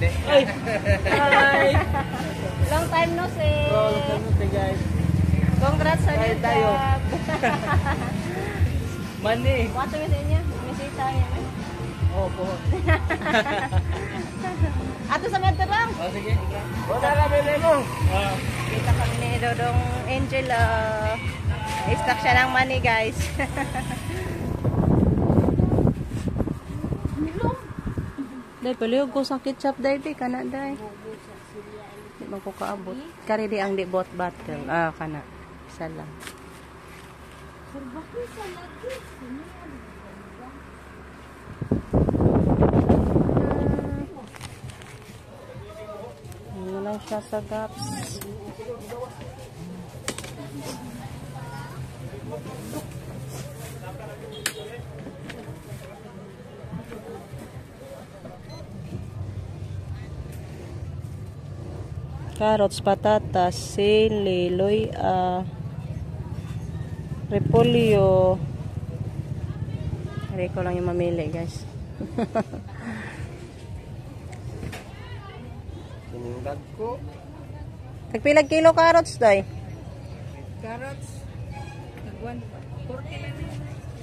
Ay! Hi! Long time no see. Long time no see, guys. Congrats sa Kahit tayo. Money. Wato nga sa inyo. Misita niya. Opo. Ato sa medyo lang. Oh, sige. Wala kami mo. Kita kami ni Dodong Angel. I-stock siya ng money, guys. Dahil paliw ko sa ketchup dahil di ka na dahil. Di man ko kaabot. Kari di ang di bot battle. Kana. Isa lang. Ano lang siya sa gaps. Carrots, patatas, sili, loya, repolyo. Hari ko lang yung mamili, guys. Siningdag ko. Tagpilag kilo carrots, day? Carrots, nag-140 lang.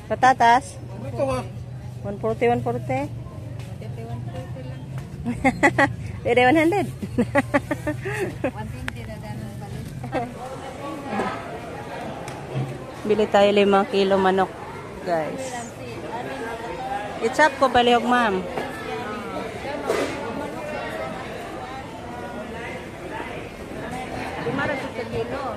Patatas? Ito ha. 140, 140? 140 lang. Pwede 100. 120 na dalang balik. Bili tayo 5 kilo manok, guys. Itchap ko palihog, ma'am. Lumara sa kilo.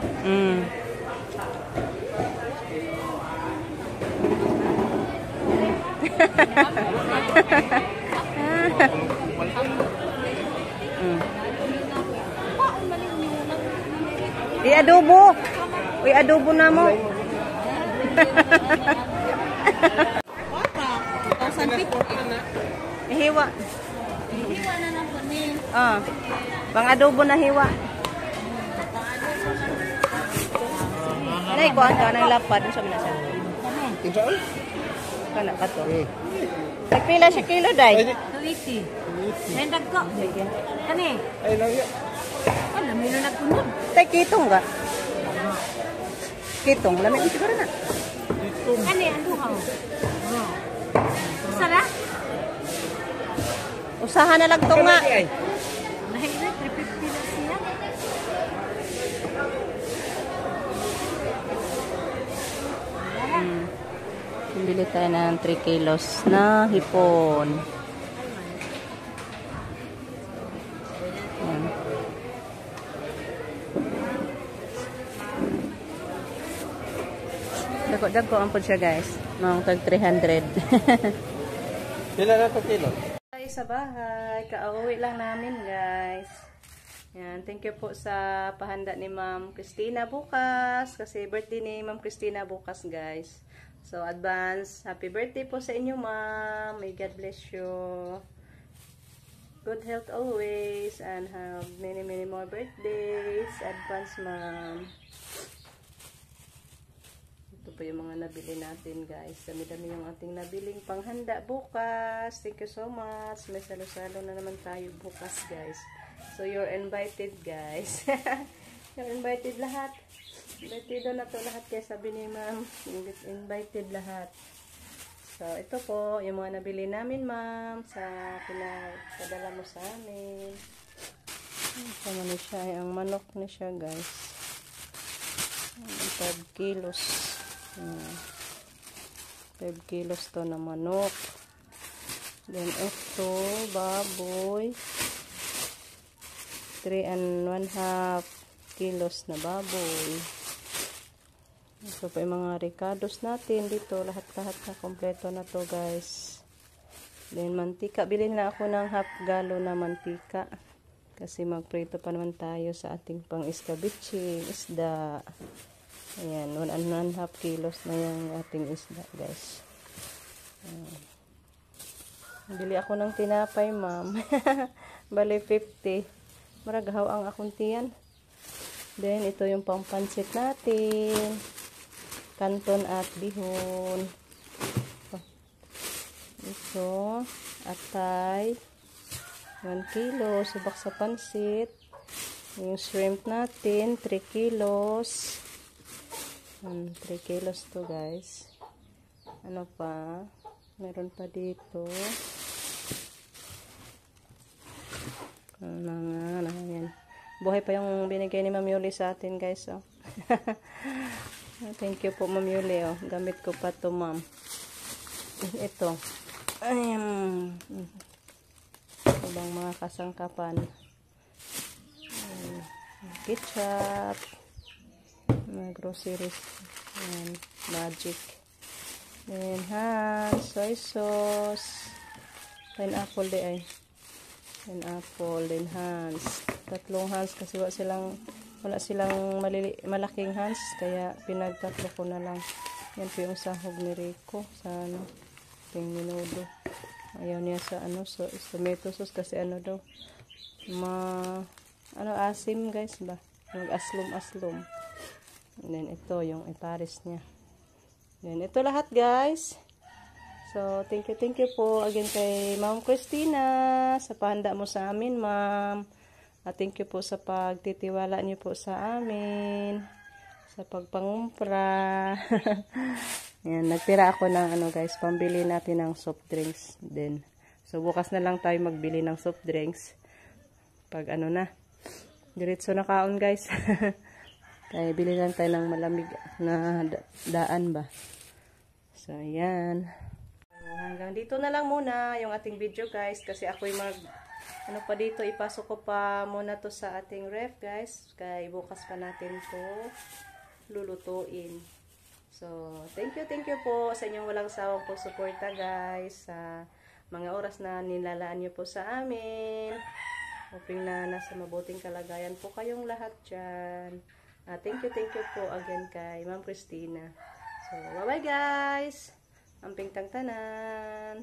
I-adobo. I-adobo na mo. Hiwa. Hiwa na lang po ni. Pang-adobo na hiwa. Nay, kuhaan ka ng lapad. Sa mga siya. Insaan? Kana ka to. Nagpila siya kilo, day. 280. Nendag ko. Kani? Ay, lang yan. Alam mo na nagpunod. Tay, kitong ka. Kitong. Lamig mo siguro na. Kani, ano ka? Sara? Usahan na lang to nga. Nahirap, 350 na siya. Bili tayo ng 3 kilos na hipon. Yan. Dako-dako ang po siya, guys. Mga tag 300. Pila na ito kilo? Tayo sa bahay. Kauwi lang namin, guys. Yan. Thank you po sa pahanda ni Ma'am Christina bukas. Kasi birthday ni Ma'am Christina bukas, guys. So, advance, happy birthday po sa inyo, Ma'am. May God bless you. Good health always. And have many, many more birthdays. Advance, Ma'am. Ito po yung mga nabili natin, guys. Dami-dami yung ating nabiling panghanda bukas. Thank you so much. May salo-salo na naman tayo bukas, guys. So, you're invited, guys. You're invited lahat. Invited na to lahat, kaya sabi ni Ma'am, invited lahat. So, ito po, yung mga nabili namin, Ma'am, sa pinadala mo sa amin. Sama na siya, ang manok na siya, guys. 5 kilos. 5 kilos to na manok. Then, ito, baboy. 3.5 kilos na baboy. Ito po yung mga ricados natin dito. Lahat-lahat na kompleto na to, guys. Then, mantika. Bilhin na ako ng half galon na mantika. Kasi magprito pa naman tayo sa ating pang escabeche, isda. Ayan, 1.5 kilos na yung ating isda, guys. Bili ako ng tinapay, Ma'am. Bali 50. Maragahaw ang akong tiyan. Then, ito yung pampansit natin. Kanton at bihon. Ito, atay. 1 kilo. Subak sa pansit. Yung shrimp natin, 3 kilos. 3 kilos to guys. Ano pa? Meron pa dito. Yan. Buhay pa yung binigay ni Ma'am Yuli sa atin guys. Oh. Thank you po Ma'am Yuli. Oh. Gamit ko pa to ma'am. Ito. Ayan. Ibang mga kasangkapan. Ketchup. Mga groceries. Ayan. Magic. Then soy sauce. Pineapple di ay. Pineapple. Then Hans. 3 Hans kasi wala silang malaking Hans. Kaya pinagtatlo ko na lang. Yan po yung sahog ni Rico. Sa ting minudo. Ayaw niya sa so tomato sauce kasi daw asim guys ba, mag-aslom. And then ito yung ipares niya. Then ito lahat guys. So thank you po again kay Ma'am Christina sa pahanda mo sa amin ma'am. At thank you po sa pagtitiwala niyo po sa amin, sa pagpangumpra. Yan, nagtira ako ng guys, pambili natin ng soft drinks din. So bukas na lang tayo magbili ng soft drinks. Pag na, diretso na kaon guys. Kaya bili lang tayo ng malamig na daan ba. So ayan. So, hanggang dito na lang muna yung ating video guys. Kasi ako'y pa dito, ipasok ko pa muna to sa ating ref guys. Kaya bukas pa natin to lulutuin. So, thank you po sa inyong walang sawang po suporta guys, sa mga oras na nilalaan niyo po sa amin. Hoping na nasa mabuting kalagayan po kayong lahat dyan. Thank you po again kay Ma'am Christina. So, bye-bye guys! Amping tangtanan!